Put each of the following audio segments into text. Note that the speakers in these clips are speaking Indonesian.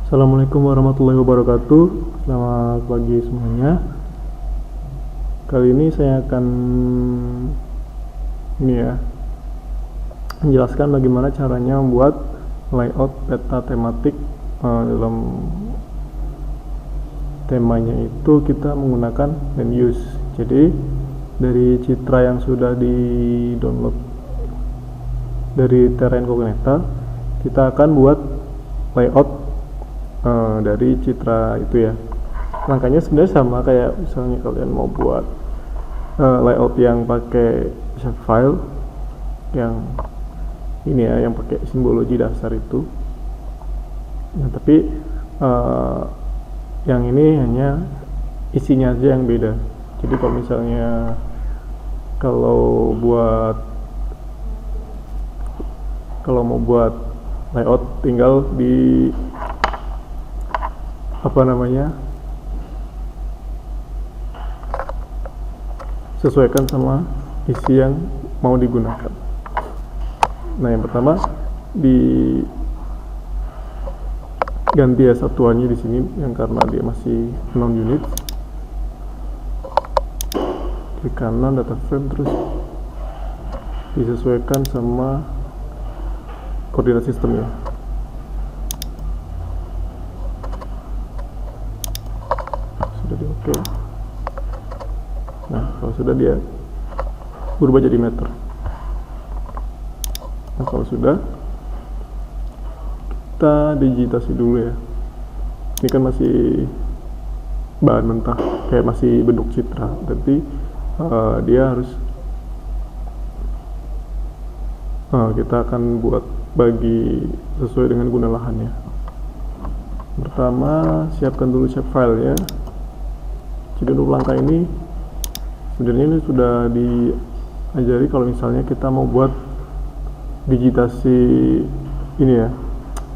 Assalamualaikum warahmatullahi wabarakatuh. Selamat pagi semuanya. Kali ini saya akan menjelaskan bagaimana caranya membuat layout peta tematik. Dalam temanya itu kita menggunakan land use. Jadi dari citra yang sudah di download dari Terra Incognita, kita akan buat layout dari citra itu ya. Langkahnya sebenarnya sama kayak misalnya kalian mau buat layout yang pakai shapefile yang ini ya, yang pakai simbologi dasar itu. Nah, tapi yang ini hanya isinya aja yang beda. Jadi kalau misalnya kalau mau buat layout tinggal di sesuaikan sama isi yang mau digunakan. Nah, yang pertama ganti ya satuannya di sini yang karena dia masih non-unit. Klik kanan data frame, terus disesuaikan sama koordinat sistem ya. Sudah di oke. Nah, kalau sudah dia berubah jadi meter. Nah, kalau sudah, kita digitasi dulu ya. Ini kan masih bahan mentah, kayak masih bentuk citra, tapi dia harus kita akan buat bagi sesuai dengan guna lahannya. Pertama, siapkan dulu shapefile ya. Jadi untuk langkah ini sebenarnya ini sudah diajari kalau misalnya kita mau buat digitasi ini ya,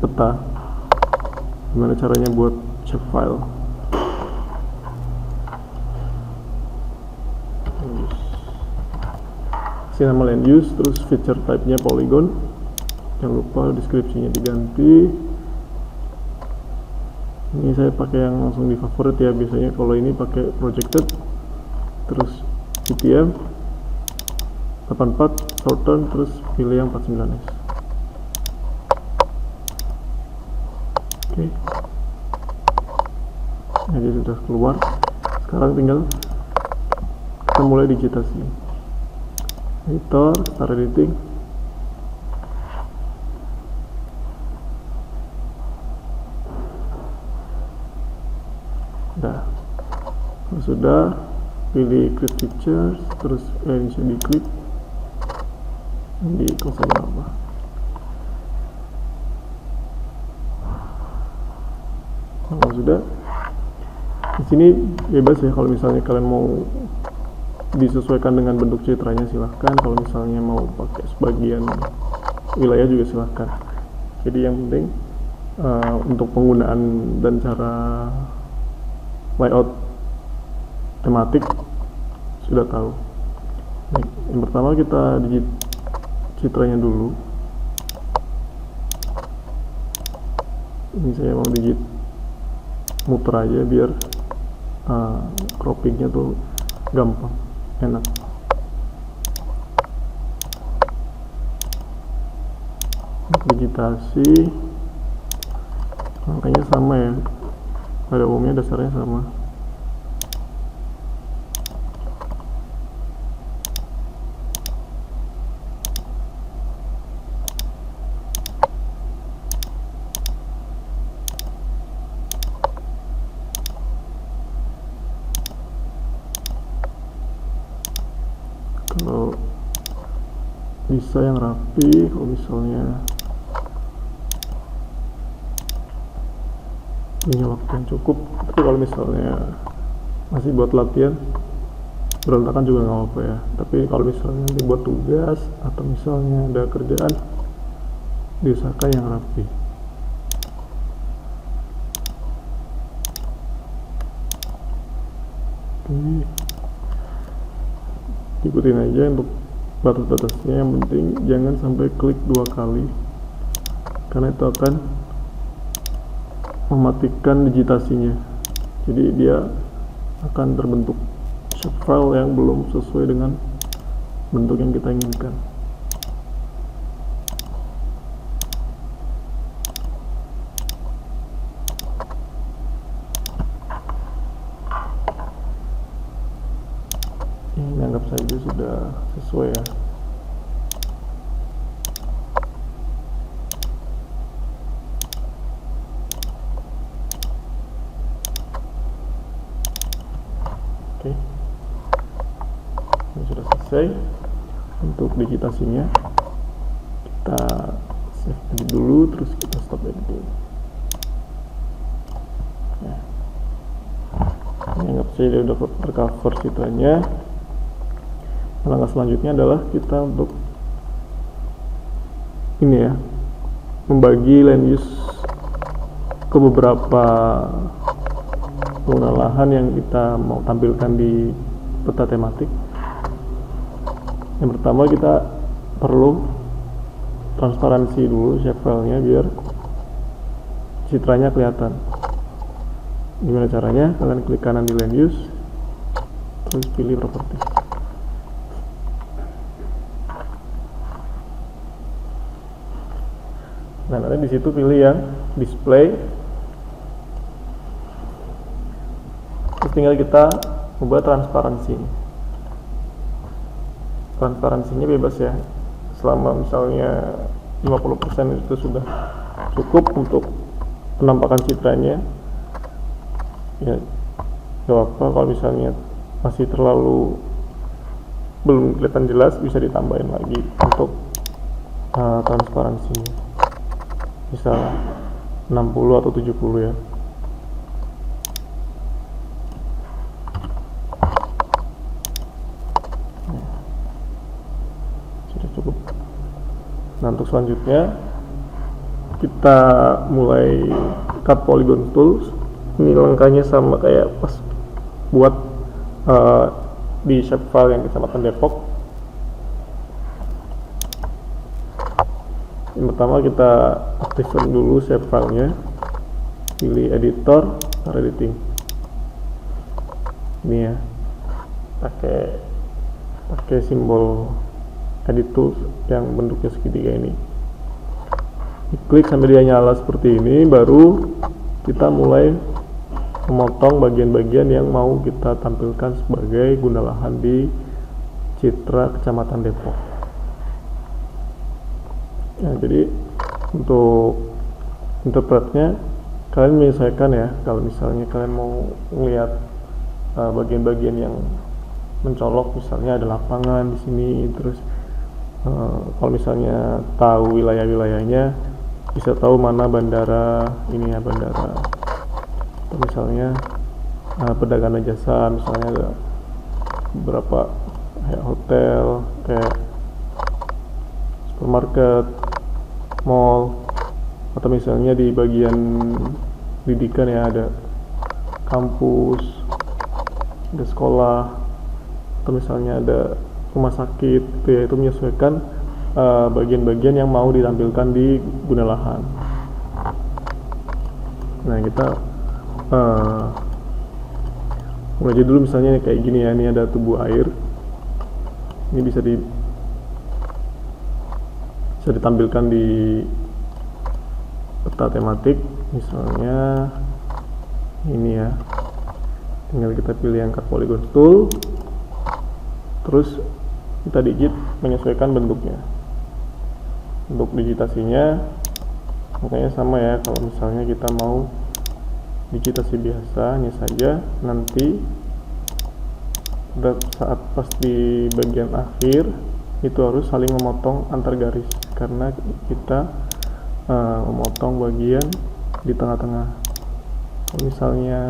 peta. Gimana caranya buat shapefile. Kasih nama land use, terus feature type-nya polygon. Jangan lupa deskripsinya diganti. Ini saya pakai yang langsung di favorit ya. Biasanya kalau ini pakai projected, terus PTM 84 shorten, terus pilih yang 49S. Oke. Nah, jadi sudah keluar. Sekarang tinggal kita mulai digitasi. Editor, start editing. Nah, kalau sudah, pilih create features, terus ini bisa diklik di konsol apa. Kalau sudah, di sini bebas ya. Kalau misalnya kalian mau disesuaikan dengan bentuk citranya silahkan. Kalau misalnya mau pakai sebagian wilayah juga silahkan. Jadi yang penting untuk penggunaan dan cara layout tematik sudah tahu. Nah, yang pertama kita digit citranya dulu. Ini saya mau digit muter aja biar croppingnya tuh gampang, enak. Digitasi angkanya sama ya, pada umumnya dasarnya sama. Kalau bisa yang rapi, kalau misalnya punya waktu yang cukup. Tapi kalau misalnya masih buat latihan, berantakan juga nggak apa-apa ya. Tapi kalau misalnya nanti buat tugas atau misalnya ada kerjaan, diusahakan yang rapi. Oke, ikutin aja untuk batas-batasnya. Yang penting jangan sampai klik 2 kali, karena itu akan mematikan digitasinya, jadi dia akan terbentuk shapefile yang belum sesuai dengan bentuk yang kita inginkan. Ini anggap saja sudah sesuai ya. Oke, ini sudah selesai. Untuk digitasinya kita save edit dulu, terus kita stop editing. Nah, ini anggap saja udah tercover citranya. Langkah selanjutnya adalah kita untuk ini ya, membagi land use ke beberapa pengguna lahan yang kita mau tampilkan di peta tematik. Yang pertama kita perlu transparansi dulu shapefile-nya biar citranya kelihatan. Gimana caranya? Kalian klik kanan di land use, terus pilih properti. Nah, nanti di situ pilih yang display. Terus tinggal kita membuat transparansi. Transparansinya bebas ya. Selama misalnya 50% itu sudah cukup untuk penampakan citranya. Ya, gak apa-apa. Kalau misalnya masih terlalu belum kelihatan jelas, bisa ditambahin lagi untuk transparansinya. Misal 60 atau 70 ya. Sudah cukup. Nah, untuk selanjutnya kita mulai cut polygon tools. Ini langkahnya sama kayak pas buat di shapefile yang Kecamatan Depok. Yang pertama kita aktifkan dulu shapefile-nya, pilih editor, start editing. Ini ya, pakai simbol edit tools yang bentuknya segitiga ini. Diklik sampai dia nyala seperti ini, baru kita mulai memotong bagian-bagian yang mau kita tampilkan sebagai guna lahan di citra Kecamatan Depok. Nah, jadi untuk interpretnya kalian menyesuaikan ya. Kalau misalnya kalian mau melihat bagian-bagian yang mencolok, misalnya ada lapangan di sini, terus kalau misalnya tahu wilayah-wilayahnya, bisa tahu mana bandara ini ya, bandara, atau misalnya perdagangan jasa, misalnya ada beberapa kayak hotel, kayak supermarket, mall, atau misalnya di bagian pendidikan ya, ada kampus, ada sekolah, atau misalnya ada rumah sakit, itu ya, itu menyesuaikan bagian-bagian yang mau ditampilkan di guna lahan. Nah, kita mulai aja dulu, misalnya kayak gini ya, ini ada tubuh air, ini bisa ditampilkan di peta tematik, misalnya ini ya. Tinggal kita pilih yang cut polygon tool, terus kita digit menyesuaikan bentuknya. Untuk digitasinya makanya sama ya, kalau misalnya kita mau digitasi biasa, hanya saja nanti pada saat pas di bagian akhir itu harus saling memotong antar garis, karena kita memotong bagian di tengah-tengah. Kalau misalnya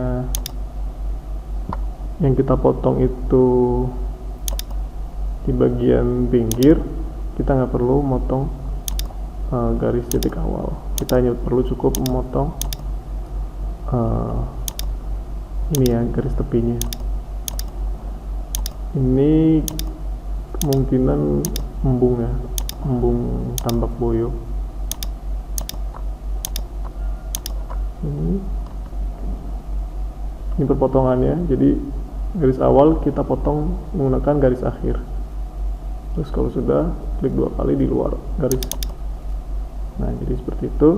yang kita potong itu di bagian pinggir, kita nggak perlu memotong garis titik awal, kita hanya perlu cukup memotong ini ya, garis tepinya. Ini kemungkinan embung ya, embung Tambak Boyo. Ini perpotongannya, jadi garis awal kita potong menggunakan garis akhir. Terus kalau sudah, klik 2 kali di luar garis. Nah, jadi seperti itu.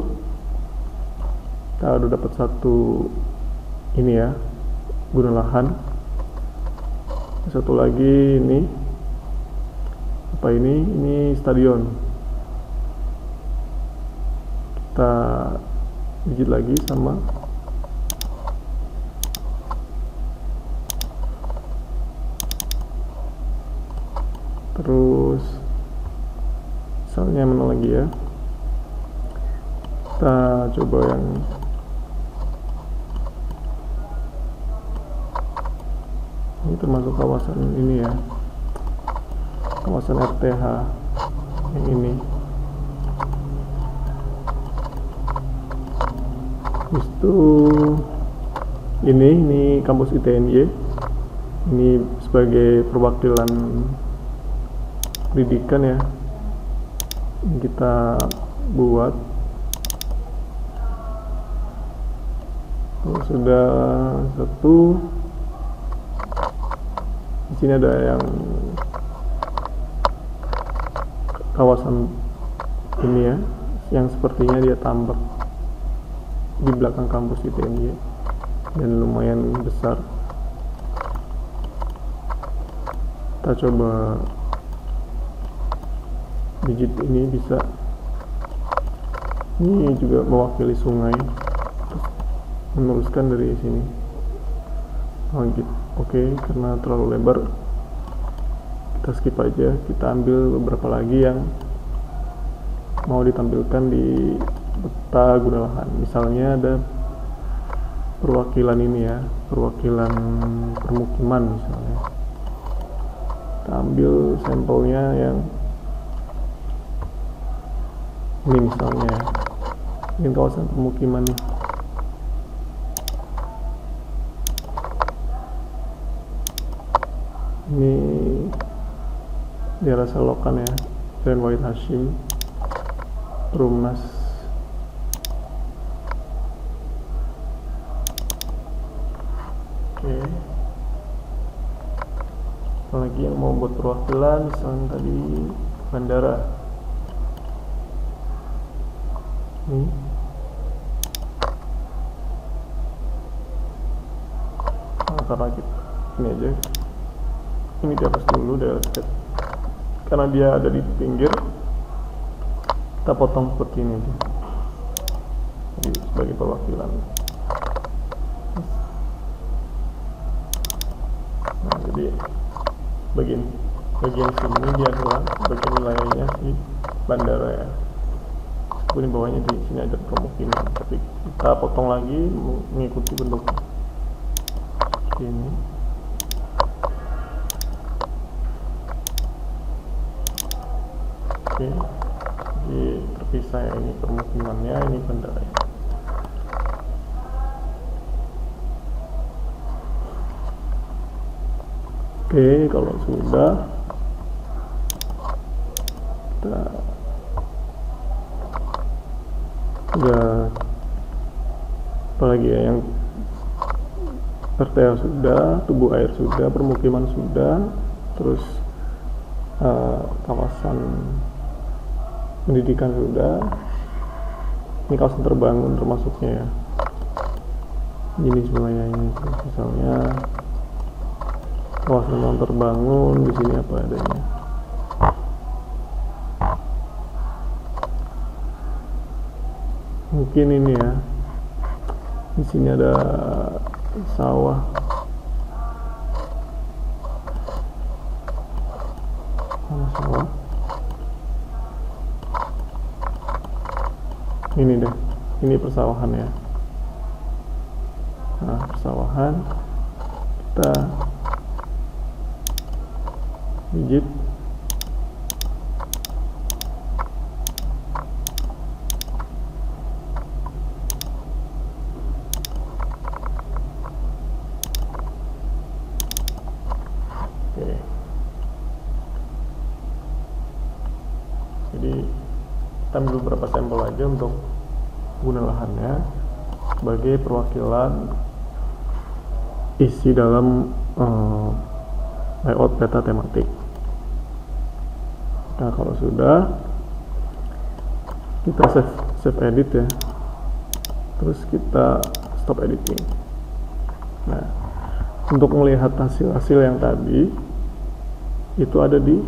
Kita udah dapat satu ini ya, guna lahan. Satu lagi ini apa ini stadion. Kita digit lagi sama terus misalnya mana lagi ya, kita coba yang ini, termasuk kawasan ini ya, kawasan RTH yang ini. Itu ini kampus ITNY, ini sebagai perwakilan pendidikan ya, ini kita buat. Kalau sudah satu, di sini ada yang kawasan ini ya, yang sepertinya dia tambak di belakang kampus ITNY dan lumayan besar. Kita coba digit ini bisa, ini juga mewakili sungai, terus meneruskan dari sini lanjut. Oke, karena terlalu lebar kita skip aja, kita ambil beberapa lagi yang mau ditampilkan di peta guna lahan. Misalnya ada perwakilan ini ya, perwakilan permukiman misalnya. Kita ambil sampelnya yang ini misalnya ya, ini kawasan pemukiman nih. Ini daerah Selokan ya, Jalan Wahid Hasyim, Perumnas. Oke, apalagi yang mau buat perwakilan, misalnya tadi bandara ini. Nah, karena ini aja, ini di atas dulu daerah dekat, karena dia ada di pinggir, kita potong seperti ini aja, jadi sebagai perwakilan. Nah, jadi bagian sini dia adalah bagian wilayahnya si bandara ya. Di bawahnya di sini ada pemukiman, tapi kita potong lagi mengikuti bentuk ini. Oke, jadi terpisah ya, ini permukimannya, ini bandaranya. Oke, kalau sudah kita apalagi ya, yang RTH sudah, tubuh air sudah, permukiman sudah, terus kawasan pendidikan sudah, ini kawasan terbangun termasuknya ya, ini semuanya ini. Terus misalnya kawasan yang terbangun di sini apa adanya. Mungkin ini ya, di sini ada sawah. Mana sawah? Ini deh, ini persawahan ya. Nah, persawahan kita digit. Oke. Jadi kita ambil beberapa sampel aja untuk guna lahannya. sebagai perwakilan isi dalam layout peta tematik. Nah, kalau sudah, kita save edit ya, terus kita stop editing. Nah, untuk melihat hasil yang tadi itu ada di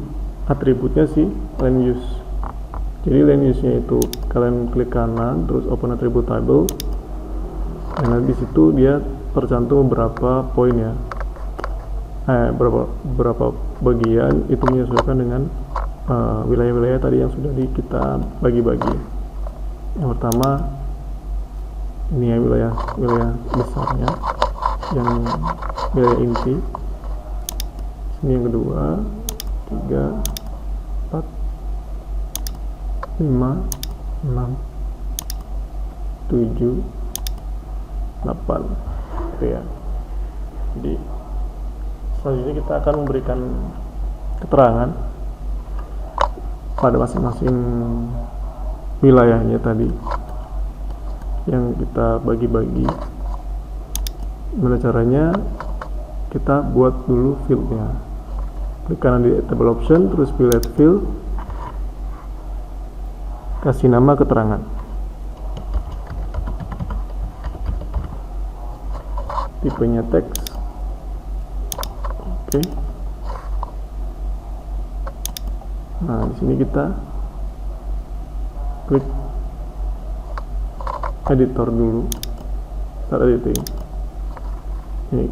atributnya si land use. Jadi land use nya itu kalian klik kanan terus open attribute table, dan di situ dia tercantum beberapa poin ya, berapa bagian itu menyesuaikan dengan wilayah-wilayah tadi yang sudah kita bagi-bagi. Yang pertama ini ya, wilayah besarnya, yang wilayah inti. Ini yang kedua, 3, 4, 5, 6, 7, 8 gitu ya. Jadi selanjutnya kita akan memberikan keterangan pada masing-masing wilayahnya tadi yang kita bagi-bagi. Gimana caranya? Kita buat dulu fieldnya. Klik kanan di table option, terus pilih add field, kasih nama keterangan. Tipenya teks. Oke. Nah, di sini kita klik editor dulu, start editing. Ini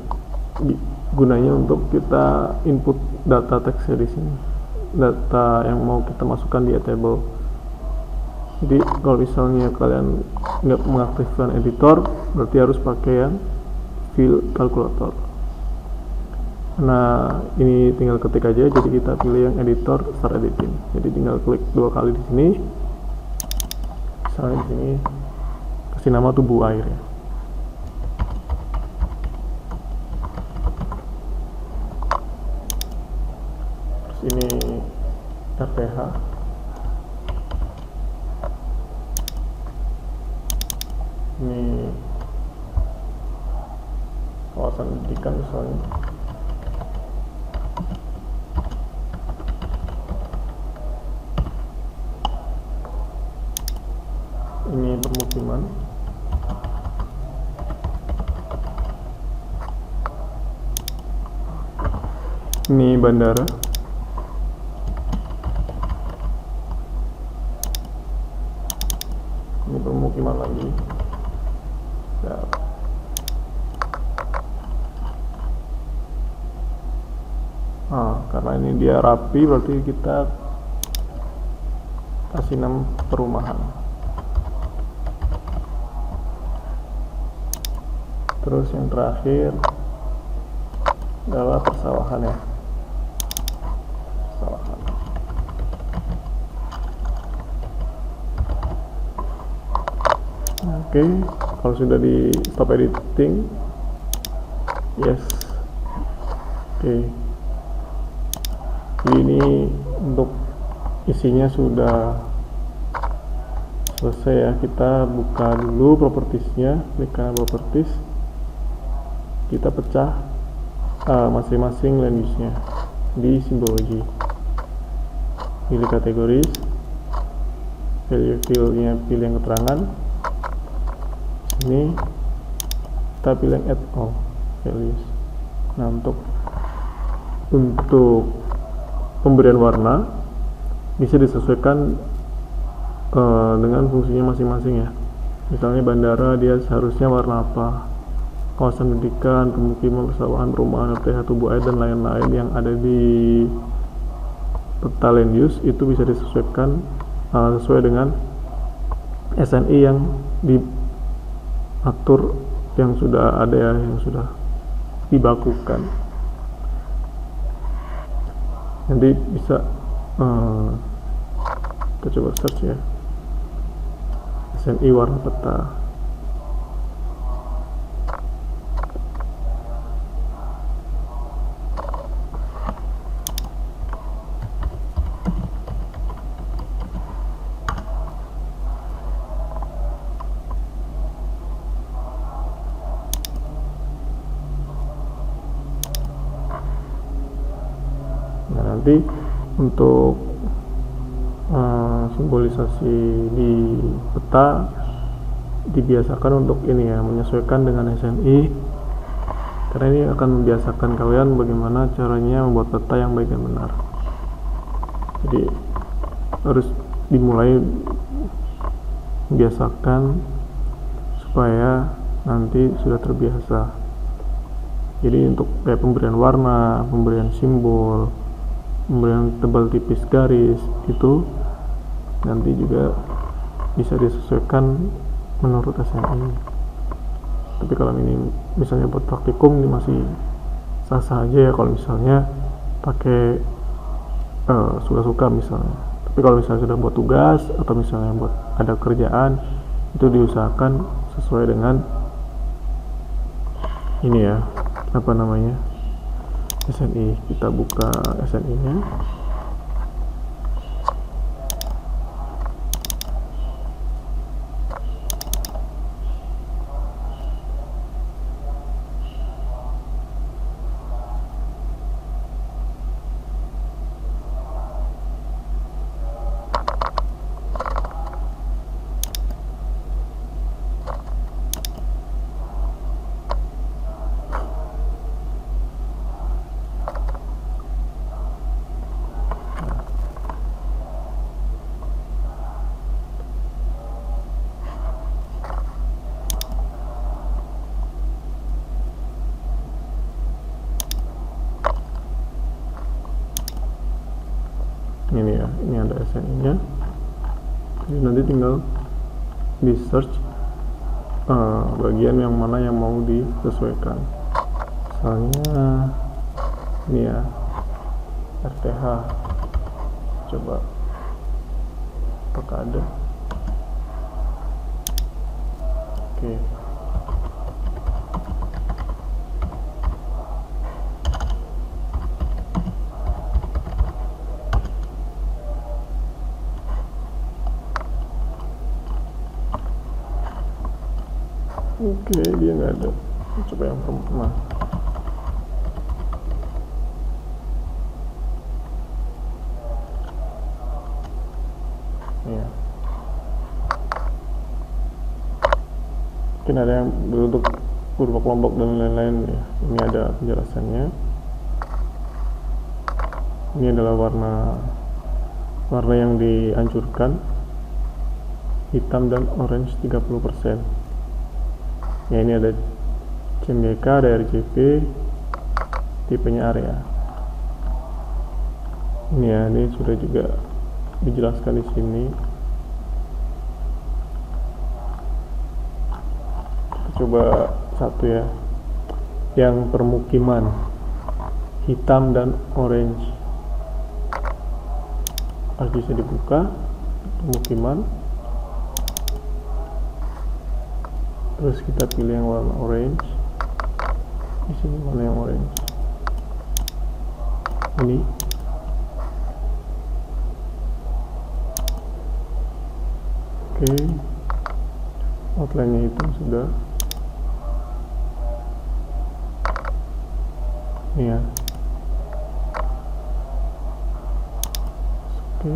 gunanya untuk kita input data teksnya di sini, data yang mau kita masukkan di table. Jadi kalau misalnya kalian nggak mengaktifkan editor, berarti harus pakai yang field calculator. Nah, ini tinggal ketik aja, jadi kita pilih yang editor start editing. Jadi tinggal klik 2 kali di sini. Misalnya di sini kasih nama tubuh air ya. Terus ini RPH. Ini kawasan pendidikan misalnya. Ini permukiman. Ini bandara. Ini permukiman lagi. Ya. Karena ini dia rapi, berarti kita kasih nama perumahan. Terus yang terakhir adalah persawahan ya. Persawahan. Oke, kalau sudah di stop editing, yes. Oke. Jadi ini untuk isinya sudah selesai ya. Kita buka dulu propertiesnya, klik kanan properties, kita pecah masing-masing land use nya di simbologi, pilih kategoris, value field nya pilih yang keterangan. Ini kita pilih yang add all values. Nah, untuk pemberian warna bisa disesuaikan dengan fungsinya masing-masing ya. Misalnya bandara dia seharusnya warna apa, kawasan pendidikan, pemukiman, persawahan, perumahan, RPH, tubuh air dan lain-lain yang ada di peta land use itu bisa disesuaikan sesuai dengan SNI yang diatur, yang sudah ada ya, yang sudah dibakukan. Nanti bisa kita coba search ya, SNI warna peta. nanti untuk simbolisasi di peta dibiasakan untuk ini ya, menyesuaikan dengan SNI, karena ini akan membiasakan kalian bagaimana caranya membuat peta yang baik dan benar. Jadi harus dimulai biasakan supaya nanti sudah terbiasa. Jadi untuk kayak pemberian warna, pemberian simbol, pemberian tebal tipis garis, itu nanti juga bisa disesuaikan menurut SNI. Tapi kalau ini misalnya buat praktikum, ini masih sah-sah aja ya kalau misalnya pakai suka-suka misalnya. Tapi kalau misalnya sudah buat tugas atau misalnya buat ada kerjaan, itu diusahakan sesuai dengan ini ya, apa namanya, SNI. Kita buka SNI nya. Ini ya, ini ada SNI nya. Jadi nanti tinggal di search bagian yang mana yang mau disesuaikan. Misalnya ini ya, RTH. Coba apakah ada. Oke. Oke, dia nggak ada. Coba yang pertama. Ya. Mungkin ada yang berbentuk berupa kelompok dan lain-lain ya. Ini ada penjelasannya. Ini adalah warna yang dianjurkan, hitam dan orange 30%. Ya, ini ada CMYK, ada RGB, tipenya area. Ini ya, ini sudah juga dijelaskan di sini. Kita coba satu ya, yang permukiman, hitam dan orange. Harus bisa dibuka permukiman. Terus kita pilih yang warna orange. Di sini mana yang orange? Ini. Oke. Outline-nya itu sudah. Ini ya. Oke.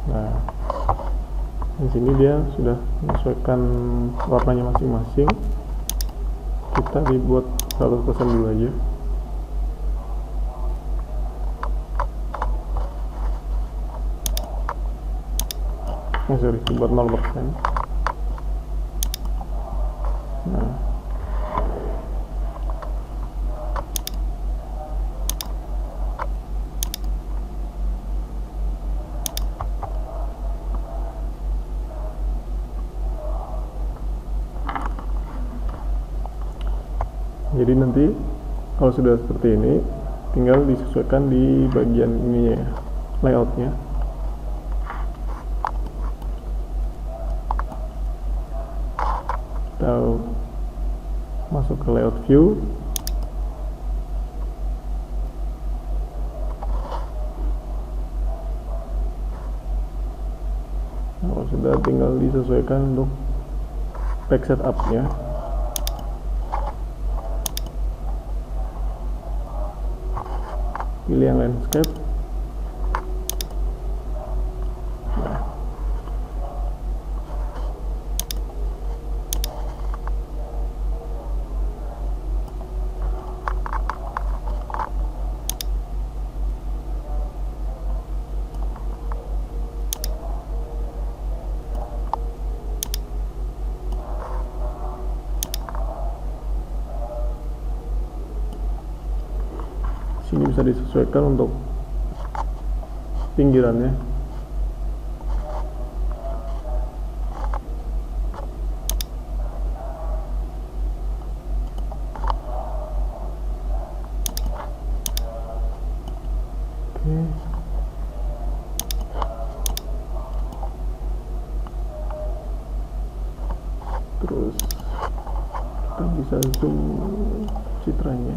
Nah, di sini dia sudah menyesuaikan warnanya masing-masing. Kita dibuat 100% dulu aja. Sorry, dibuat 0%. Nah, Jadi nanti kalau sudah seperti ini tinggal disesuaikan di bagian ini ya, layoutnya. Kita masuk ke layout view, kalau sudah tinggal disesuaikan untuk page setupnya. Pilih yang landscape. Nah, sini bisa disesuaikan untuk pinggirannya. Oke. Terus kita bisa zoom citranya.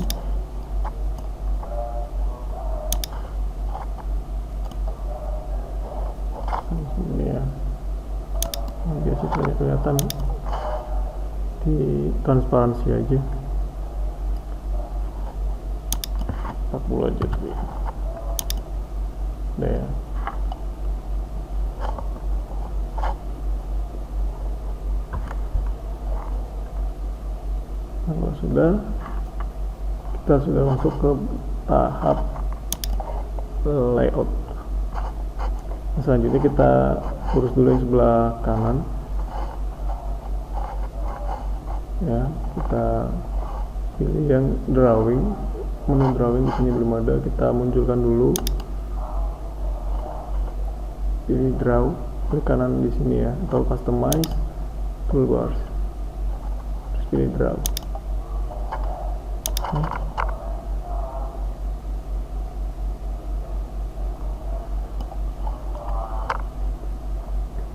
Ini ya, biar citranya kelihatan di transparansi aja. 40 aja dulu. Udah ya. Kalau sudah, kita sudah masuk ke tahap layout. Selanjutnya kita urus dulu yang sebelah kanan ya, kita pilih yang drawing. Menu drawing di sini belum ada, kita munculkan dulu. Pilih draw, klik kanan di sini ya, atau customize toolbars, terus pilih draw.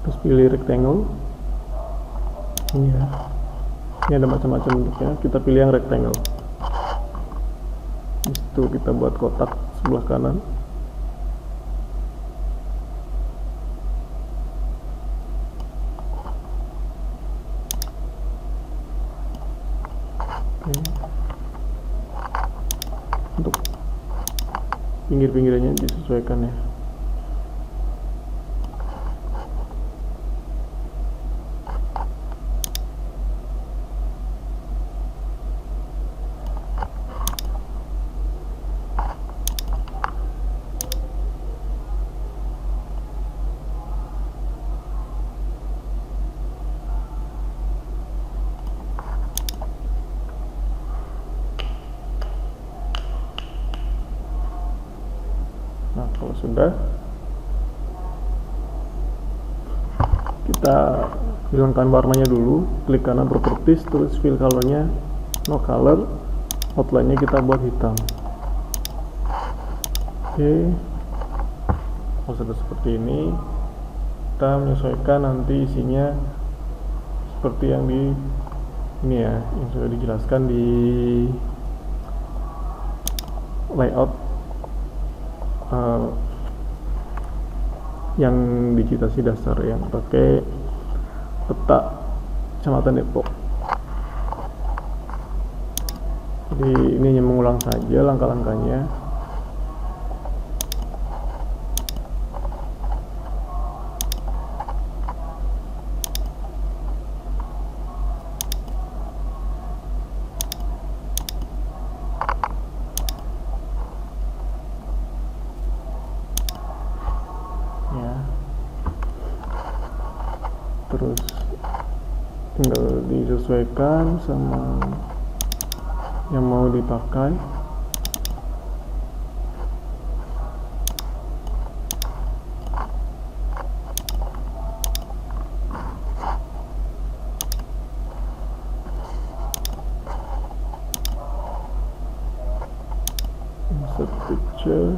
Terus pilih rectangle. Ini ya, ini ada macam-macam bentuknya, kita pilih yang rectangle. Itu kita buat kotak sebelah kanan. Oke. Untuk pinggir-pinggirannya disesuaikan ya. Nah, kalau sudah, kita hilangkan warnanya dulu, klik kanan properties, terus fill colornya no color, outline-nya kita buat hitam. Oke, kalau sudah seperti ini, kita menyesuaikan nanti isinya seperti yang di ini ya, yang sudah dijelaskan di layout yang digitasi dasar yang pakai peta Kecamatan Depok. Jadi ini hanya mengulang saja langkah-langkahnya. Terus tinggal disesuaikan sama yang mau dipakai. Picture.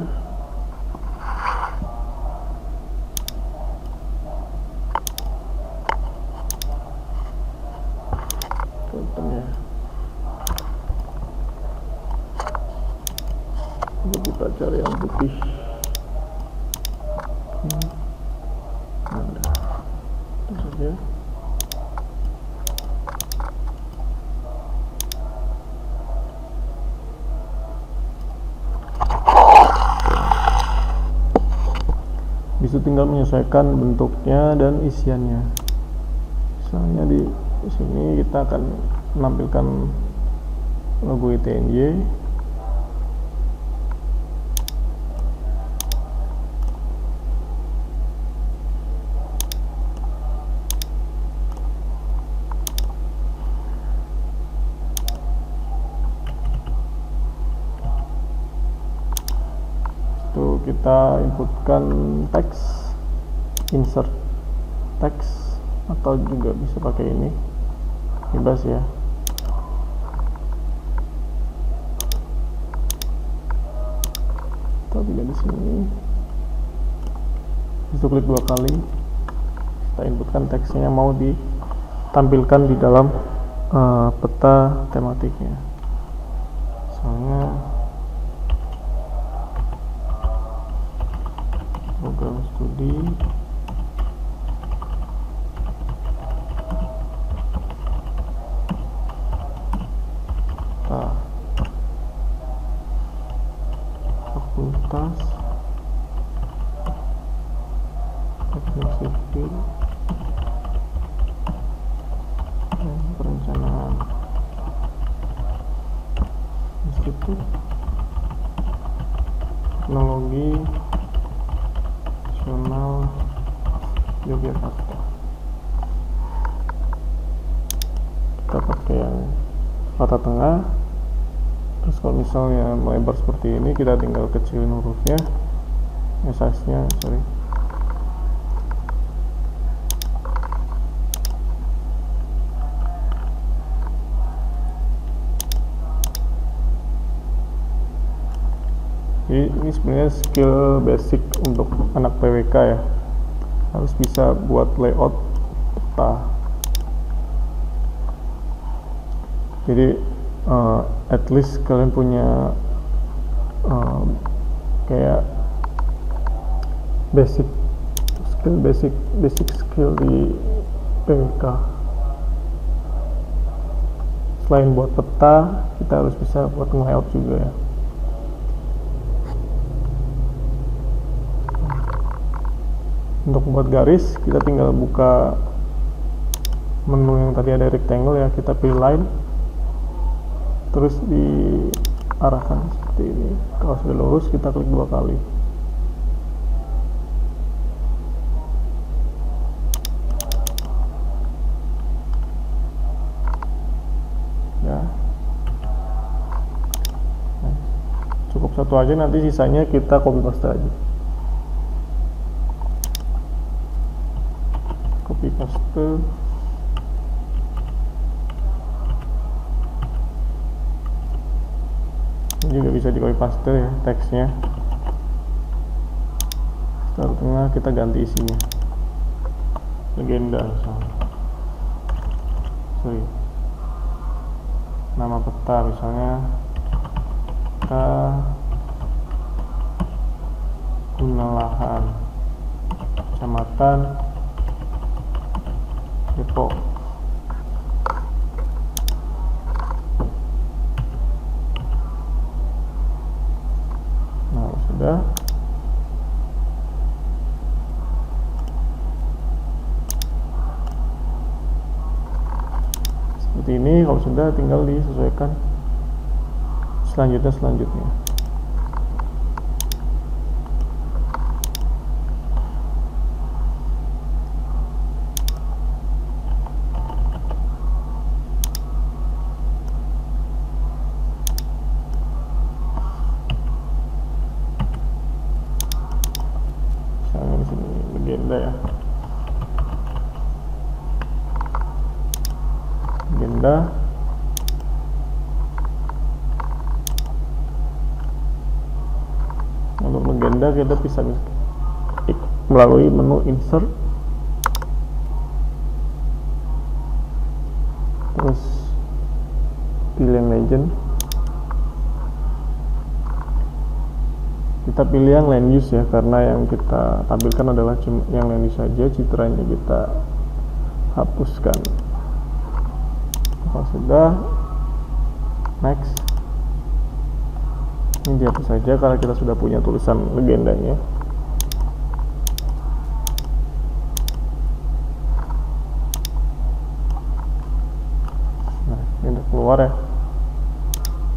Fontnya. Kita cari yang putih. Ada. Itu saja. Bisa tinggal menyesuaikan bentuknya dan isiannya. Misalnya di sini kita akan menampilkan logo ITNJ. Kita inputkan teks, insert teks, atau juga bisa pakai ini, bebas ya. Kita juga di sini, bisa klik 2 kali, kita inputkan teksnya yang mau ditampilkan di dalam peta tematiknya. Misalnya program studi fakultas teknik sipil dan perencanaan Institut Teknologi Nasional Yogyakarta. Kita pakai yang rata tengah. Terus kalau misalnya melebar seperti ini, kita tinggal kecilin hurufnya, size-nya, sorry. Jadi ini sebenarnya skill basic untuk anak PWK ya, harus bisa buat layout peta. Jadi at least kalian punya kayak basic skill di PWK. Selain buat peta, kita harus bisa buat layout juga ya. Untuk membuat garis, kita tinggal buka menu yang tadi ada rectangle ya, kita pilih line, terus diarahkan seperti ini. Kalau sudah lurus, kita klik 2 kali. Ya, nah, cukup satu aja, nanti sisanya kita copy paste aja. Copy paste. Ini juga bisa di copy paste ya teksnya. Setelah tengah kita ganti isinya. Legenda misalnya. Sorry. Nama peta misalnya peta guna lahan Kecamatan Depok. Nah, sudah. Seperti ini. Kalau sudah, tinggal disesuaikan selanjutnya. Misalnya di sini legenda ya. Legenda. legenda, kita bisa melalui menu insert, terus pilih yang legend, kita pilih yang land use ya, karena yang kita tampilkan adalah cuma yang land use saja, citranya kita hapuskan. Kalau sudah, next. Ini dihapus saja karena kita sudah punya tulisan legendanya. Nah, ini udah keluar ya.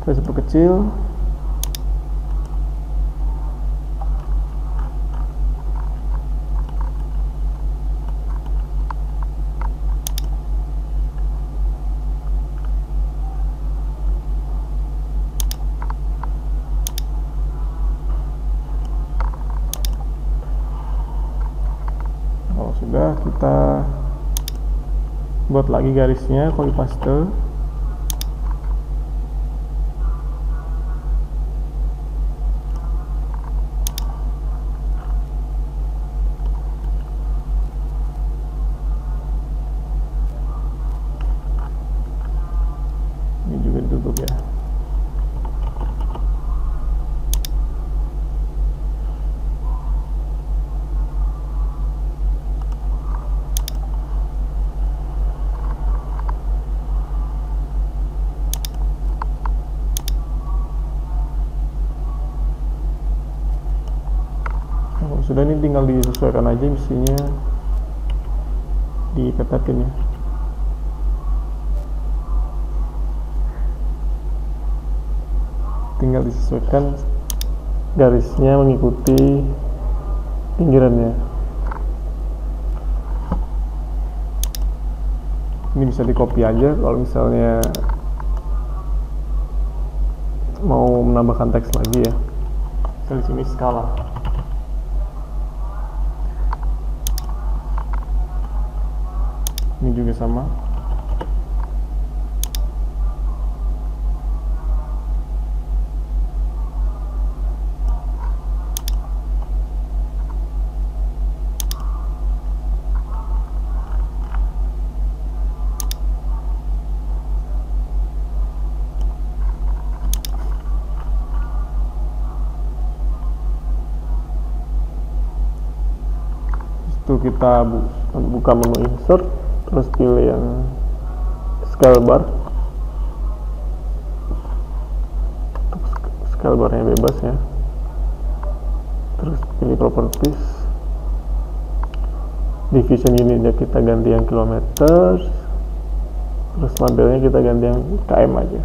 Kita coba kecil. Kalau sudah, kita buat lagi garisnya, copy paste. Ini juga ditutup ya. Sudah, ini tinggal disesuaikan aja isinya, dipetakin ya. Tinggal disesuaikan garisnya mengikuti pinggirannya. Ini bisa di copy aja kalau misalnya mau menambahkan teks lagi ya. Misalnya di sini skala. Ini juga sama. Itu kita buka menu insert, terus pilih yang scale bar. Scale barnya bebas ya. Terus pilih properties, division unitnya kita ganti yang kilometer, terus labelnya kita ganti yang km aja.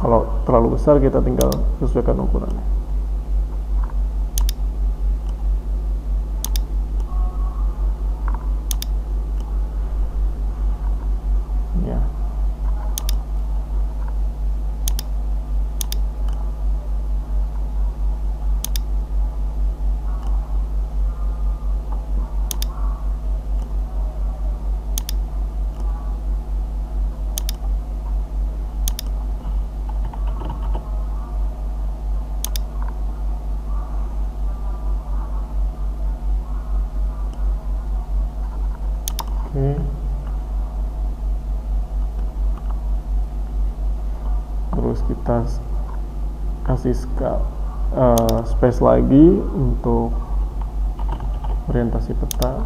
Kalau terlalu besar, kita tinggal sesuaikan ukurannya. Ya. Terus kita kasih space lagi untuk orientasi peta.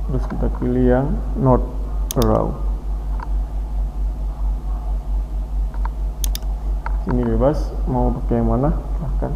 Terus kita pilih yang north. raw. Ini bebas mau pakai yang mana silahkan.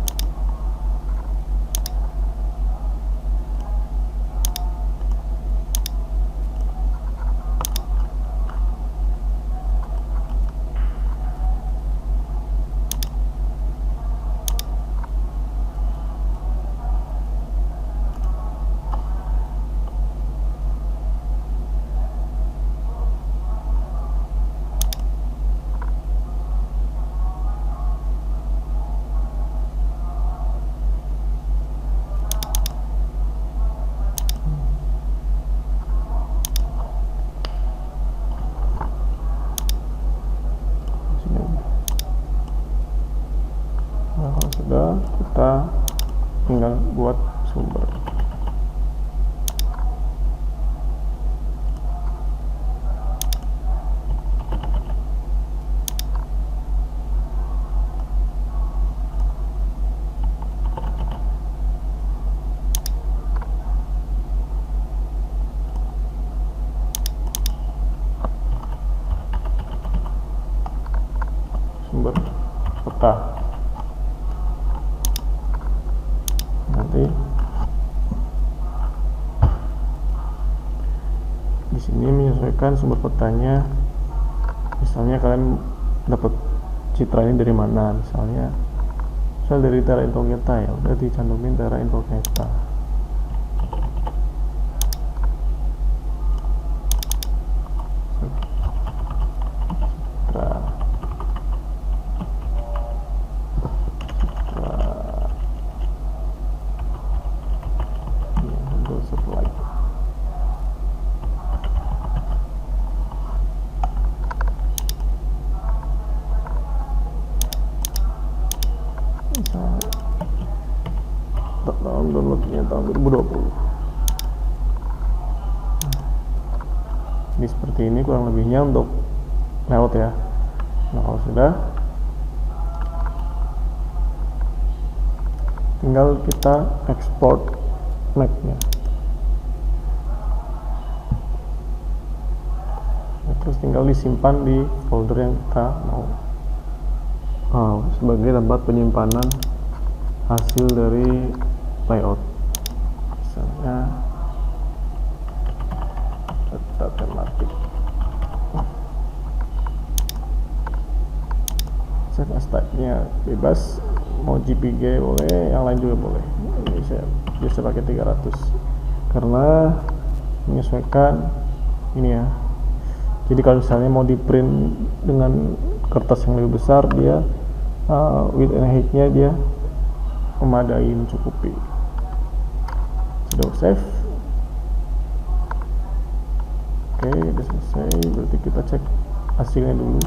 Nah, kalau sudah, kita tinggal buat sumber. Sumber peta. Nanti di sini menyesuaikan sumber petanya. Misalnya kalian dapat citra ini dari mana? Misal dari Terra Incognita, ya udah dicantumin Terra Incognita. Tahun downloadnya tahun 2020. Ini seperti ini kurang lebihnya untuk layout ya. Nah, kalau sudah, tinggal kita export map-nya. Nah, terus tinggal disimpan di folder yang kita mau sebagai tempat penyimpanan hasil dari layout. Misalnya peta tematik. Set as type-nya bebas, mau JPG boleh, yang lain juga boleh. Ini saya biasa pakai 300 karena menyesuaikan ini ya. Jadi kalau misalnya mau di print dengan kertas yang lebih besar, dia width and height-nya dia memadai, mencukupi. Sudah save. Oke, sudah selesai. Berarti kita cek hasilnya dulu.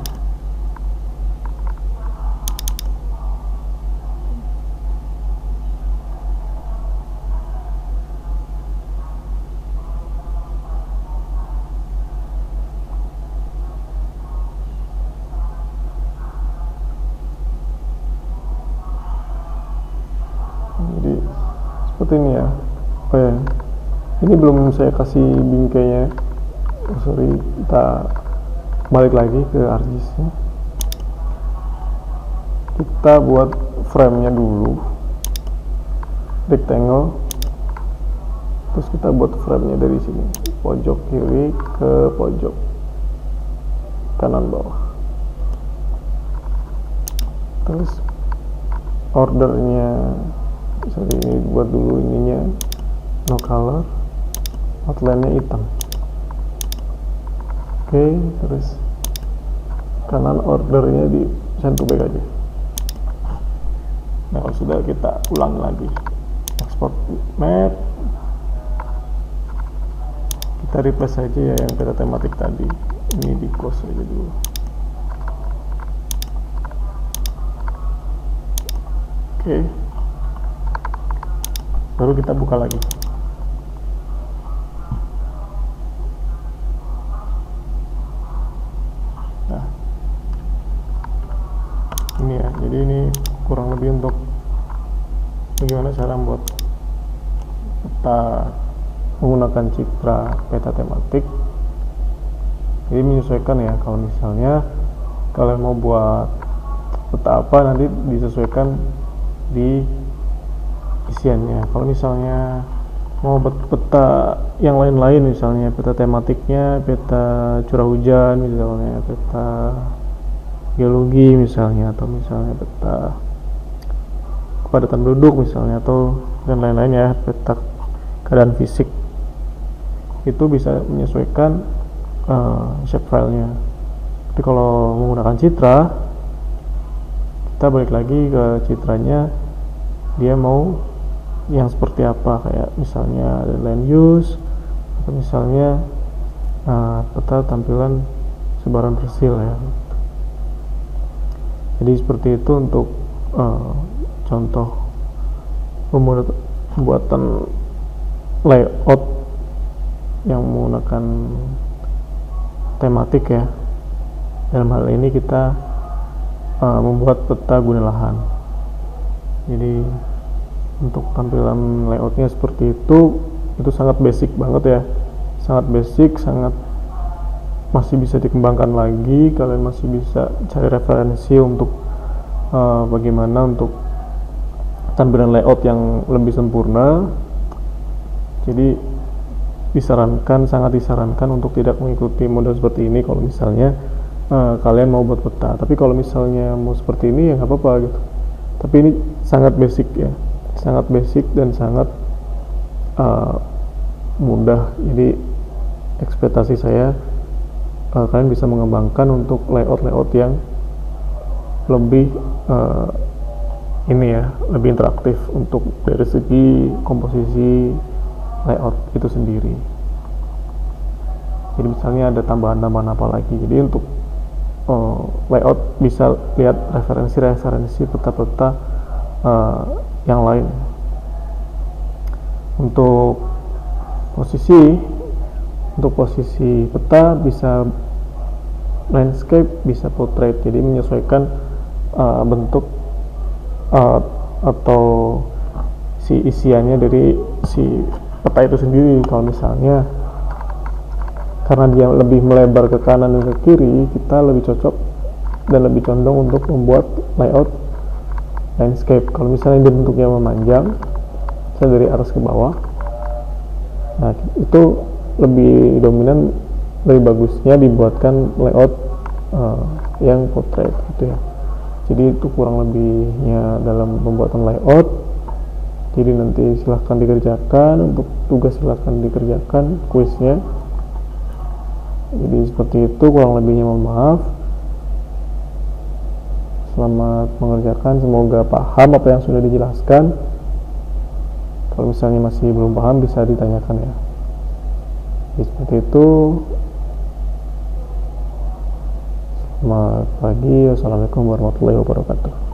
Jadi seperti ini ya. Oh ya, ini belum saya kasih bingkainya. Sorry, kita balik lagi ke ArcGIS-nya. Kita buat frame-nya dulu, rectangle. Terus kita buat frame-nya dari sini, pojok kiri ke pojok kanan bawah. Terus ordernya, sorry, ini buat dulu ininya no color, outline-nya hitam. Oke, terus kanan ordernya di send to back aja. Nah, kalau sudah, kita ulang lagi, export map, kita replace aja ya yang peta tematik tadi, ini di close aja dulu. Oke, baru kita buka lagi. Nah, ini ya, jadi ini kurang lebih untuk bagaimana cara membuat peta menggunakan citra peta tematik Jadi menyesuaikan ya, kalau misalnya kalian mau buat peta apa nanti disesuaikan di isiannya. Kalau misalnya mau buat peta yang lain-lain, misalnya peta tematiknya, peta curah hujan misalnya, peta geologi misalnya, atau misalnya peta kepadatan penduduk misalnya, atau dan lain-lain ya, peta keadaan fisik, itu bisa menyesuaikan shape filenya. Tapi kalau menggunakan citra, kita balik lagi ke citranya, dia mau yang seperti apa, kayak misalnya ada land use, atau misalnya peta tampilan sebaran persil ya. Jadi seperti itu untuk contoh pembuatan layout yang menggunakan tematik ya. Dalam hal ini kita membuat peta guna lahan. Jadi untuk tampilan layoutnya seperti itu sangat basic banget ya, sangat basic, sangat masih bisa dikembangkan lagi. Kalian masih bisa cari referensi untuk bagaimana untuk tampilan layout yang lebih sempurna. Jadi sangat disarankan untuk tidak mengikuti model seperti ini kalau misalnya kalian mau buat peta. Tapi kalau misalnya mau seperti ini ya nggak apa-apa gitu. Tapi ini sangat basic ya, sangat basic dan sangat mudah. Jadi ekspektasi saya kalian bisa mengembangkan untuk layout yang lebih lebih interaktif untuk dari segi komposisi layout itu sendiri. Jadi misalnya ada tambahan-tambahan apa lagi. Jadi untuk layout bisa lihat referensi peta-peta yang lain. Untuk posisi peta bisa landscape, bisa portrait. Jadi menyesuaikan bentuk atau si isiannya dari si peta itu sendiri. Kalau misalnya karena dia lebih melebar ke kanan dan ke kiri, kita lebih cocok dan lebih condong untuk membuat layout landscape. Kalau misalnya dia bentuknya memanjang, misalnya dari atas ke bawah, nah itu lebih dominan, lebih bagusnya dibuatkan layout yang portrait gitu ya. Jadi itu kurang lebihnya dalam pembuatan layout. Jadi nanti silahkan dikerjakan, untuk tugas silahkan dikerjakan kuisnya. Jadi seperti itu kurang lebihnya, mohon maaf. Selamat mengerjakan, semoga paham apa yang sudah dijelaskan. Kalau misalnya masih belum paham bisa ditanyakan ya. Jadi seperti itu. Selamat pagi, wassalamualaikum warahmatullahi wabarakatuh.